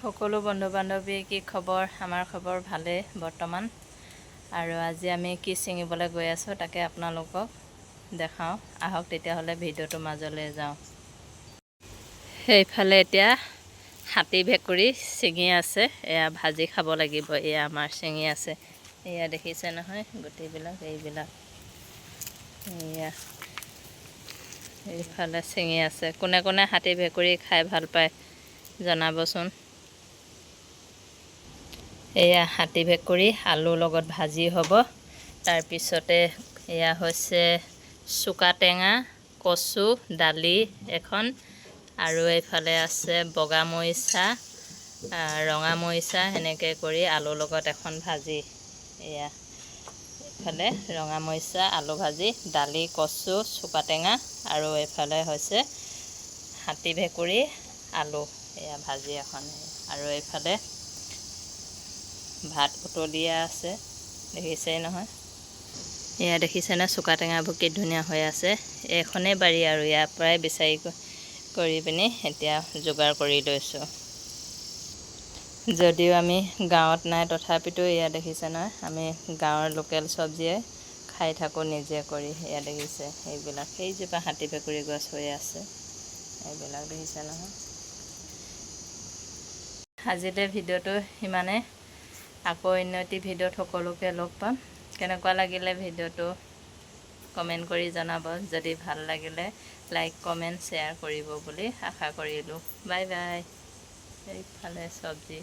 সকলো বন্ধু বান্ধৱী কি খবৰ? আমাৰ খবৰ ভালেই বৰ্তমান। আৰু আজি আমি কি ছিঙিবলৈ গৈ আছোঁ তাকে আপোনালোকক দেখাওঁ। আহক তেতিয়াহ'লে ভিডিঅ'টোৰ মাজলৈ যাওঁ। সেইফালে এতিয়া হাতী ভেকুৰী ছিঙি আছে, এয়া ভাজি খাব লাগিব। এয়া আমাৰ ছিঙি আছে, এয়া দেখিছে নহয় গোটেইবিলাক এইবিলাক। এয়া এইফালে ছিঙি আছে। কোনে কোনে হাতী ভেকুৰী খাই ভাল পায় জনাবচোন। এয়া হাতী ভেকুৰী আলুৰ লগত ভাজি হ'ব। তাৰপিছতে এয়া হৈছে চুকা টেঙা, কচু, দালি এখন, আৰু এইফালে আছে বগা মৰিচা, ৰঙা মৰিচা, সেনেকৈ কৰি আলুৰ লগত এখন ভাজি। এয়া এইফালে ৰঙা মৰিচা, আলু ভাজি, দালি, কচু, চুকা টেঙা, আৰু এইফালে হৈছে হাতী ভেকুৰী আলু, এয়া ভাজি এখন। আৰু এইফালে ভাত উতলিয়া আছে, দেখিছেই নহয়। এয়া দেখিছেনে চুকা টেঙাবোৰ কি ধুনীয়া হৈ আছে। এইখনেই বাৰী আৰু ইয়াৰ পৰাই বিচাৰি কৰি পিনি এতিয়া যোগাৰ কৰি লৈছোঁ। যদিও আমি গাঁৱত নাই তথাপিতো এয়া দেখিছে নহয়, আমি গাঁৱৰ লোকেল চব্জিয়ে খাই থাকোঁ নিজে কৰি। এয়া দেখিছে এইবিলাক, সেইজোপা হাতী ভেকুৰী গছ হৈ আছে, এইবিলাক দেখিছে নহয়। আজিলৈ ভিডিঅ'টো সিমানে। আকৌ অন্য এটি ভিডিঅ'ত সকলোকে লগ পাম। কেনেকুৱা লাগিলে ভিডিঅ'টো কমেণ্ট কৰি জনাব। যদি ভাল লাগিলে লাইক কমেণ্ট শ্বেয়াৰ কৰিব বুলি আশা কৰিলোঁ। Bye bye. এইফালে চব্জি